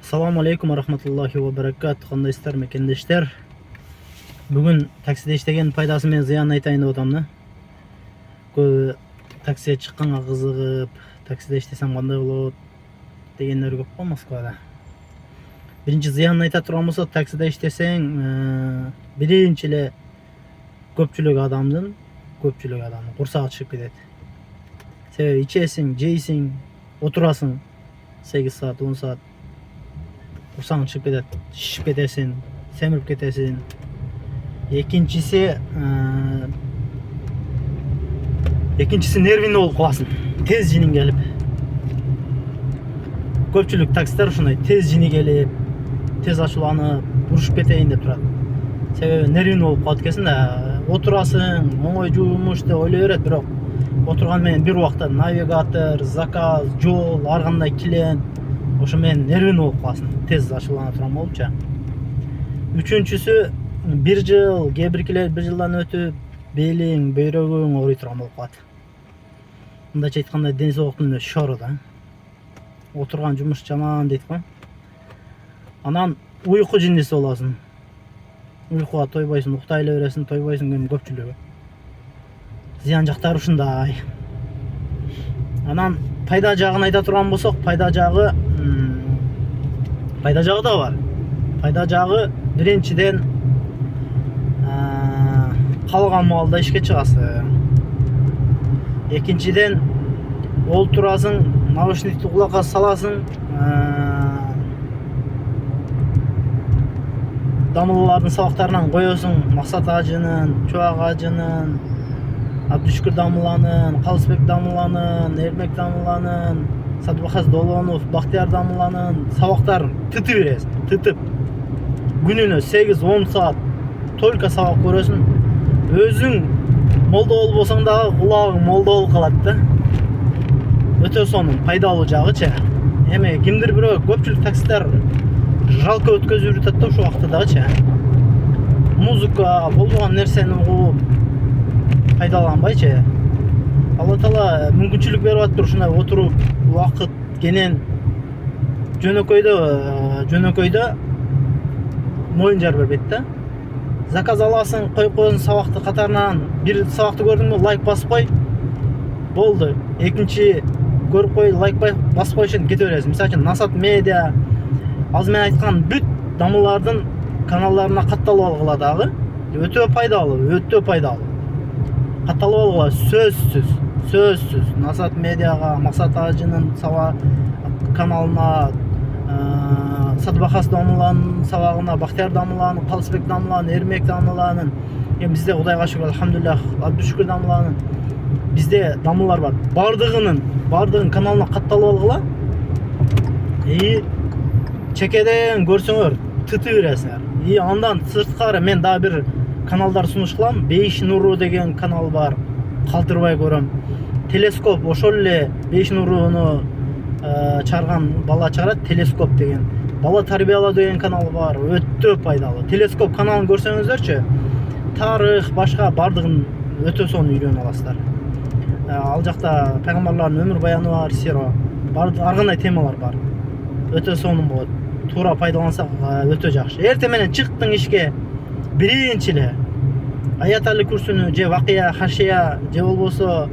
Assalamu alaikum wa rahmatullahi wa barakatuh. Qandaysыздар, мекендештер? Бүгін таксиде иштеген пайдасы мен зыянын айтайын деп отамын. Көбі таксиге чыкканга кызыгып, таксиде иштесем кандай болот дегендер көп го Москвада. Биринчи зыянын айта турган болсок, таксиде иштесең, биринчи эле көпчүлүк адамдын курсагы чыгып кетет. Себеби ичесиң, жейсиң, отурасың 8 саат, 10 саат. Курсаң чыгып кетет, шишип кетесиң, семирип кетесиң. Экинчиси нервиный болуп каласың. Тез жинин келип. Көпчүлүк таксилер ушундай тез жини келип, тез ачууланып, урушуп кетейин деп турат. Себеби нервиный болуп калат экенсиң да. Отурасың, оңой жумуш деп ойлой берет, бирок отурган менен бир убакта навигатор, заказ, жол, ар кандай клиент ошо менен нервиный болуп каласың, тез ачуулана турган болупчу. Үчүнчүсү, бир жыл, кээ биркилер бир жылдан өтүп, белиң, бөйрөгүң ооруй турган болуп калат. Мындайча айтканда ден соолуктун өзү шору да. Отурган жумуш жаман дейт го. Анан уйку жиндиси болосуң. Уйкуга тойбойсуң, уктай эле бересиң, тойбойсуң көнүн көпчүлүгү. Зыян жактары ушундай. Анан пайда жагын айта турган болсок, пайда жагы да бар. Пайда жагы биринчиден калган маалда ишке чыгасың. Экинчиден олтурасың, наушникти кулакка саласың, дамыллардын сабактарынан коесуң, Максат ажынын, Чубак ажынын, Абдушкүр дамыланын, Калысбек дамыланын, Эрмек дамыланын, Садыбахас Долонов, Бактияр дамыланын сабактарын тытып бересиң, тытып. Күнүнө 8-10 саат только сабак көрөсүң. Өзүң молдо болбосоң дагы кулагың молдо болуп калат да. Өтө сонун пайдалуу жагычы. Эми кимдир бирөө көпчүлүк таксилер жалко өткөзүп жатат да ошол убакта дагычы. Музыка, болбогон нерсени угуп пайдаланбайчы. Алла Таала мүмкүнчүлүк берип атыптыр ушундай отуруп убакыт кенен жөнөкөйдө моюн жар бербейт да. Заказ аласың, коюп коесуң сабакты катарынан. Бир сабакты көрдүңбү, лайк басып кой. Болду. Экинчи көрүп кой, лайк басып кой үчүн кете бересиң. Мисалы үчүн Насат медиа, азыр мен айткан бүт дамыллардын каналдарына катталып алгыла дагы. Өтө пайдалуу. Катталып алгыла сөзсүз. Насат медиага, Максат ажынын каналына, Садыбахас дамыланын сабагына, Бактияр дамыланын, Калысбек дамыланын, Эрмек дамыланын. Эми бизде Кудайга шүгүр, алхамдулиллах, Абдушкүр дамыланын. Бизде дамыллар бар. Бардыгын каналына катталып алгыла. Чекеден көрсөңөр тытып бересиңер. Андан сырткары мен дагы бир каналдар сунуш кылам. Бейиш нуру деген канал бар. Калтырбай көрөм. Телескоп, ошол эле Бейиш нуруну чыгарган бала чыгарат, Телескоп деген. Бала тарбиялоо деген канал бар. Өтө пайдалуу. Телескоп каналын көрсөңүздөрчү, тарых, башка бардыгын өтө сонун үйрөнүп аласыздар. Ал жакта пайгамбарлардын өмүр баяны бар, сира. Ар кандай темалар бар. Өтө сонун болот. Туура пайдалансак өтө жакшы. Эртең менен чыктың ишке, биринчи эле Аятали курсуну же Вакия, Хашия же болбосо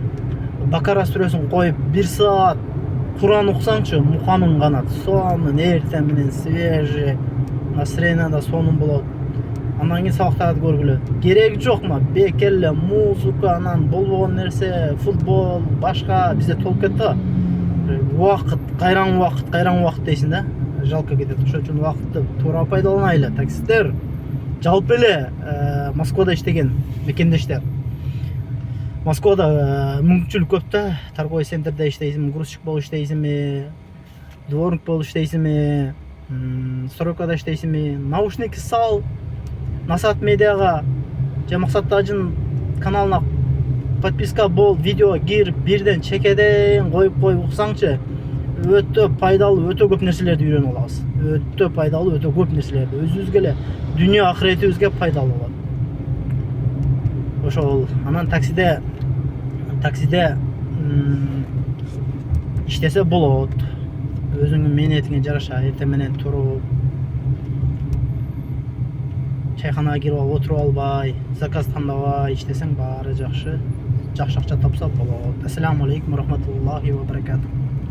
Бакара сүрөсүн коюп 1 саат Куран уксаңчы, муканың канат. Сонун эртең менен свежий, настроение да сонун болот. Андан кийин сабактарды көргүлө. Кереги жокма, бекеле музыка, анан болбогон нерсе, футбол, башка бизде толуп кетти. Убакыт, кайраң убакыт дейсиң да. Жалко кетет. Ошол үчүн убакытты туура пайдаланайлы таксисттер. Жалпы эле Москвада иштеген мекендештер. Москвада мүмкүнчүлүк көп да. Торговый центрде иштейсиңби, грузчик болуп иштейсиңби, дворник болуп иштейсиңби, стройкада иштейсиңби, наушник сал, Насат медиага же Максат ажын каналына подписка бол, видео кирип, бирден чекеден коюп уксаңчы, өтө пайдалуу, өтө көп нерселерди үйрөнүп алабыз. Өтө пайдалуу, өтө көп нерселерди. Өзүбүзгө эле, дүйнө акыретибизге пайдалуу болот. Ошол, анан таксиде иштесе болот. өзүңдүн мээнетиңе жараша эртең менен туруп чайханага кирип алып отуруп албай, заказ тандабай иштесең баары жакшы акча тапса болот. Ассаламу алейкум ва рахматуллахи ва баракатух.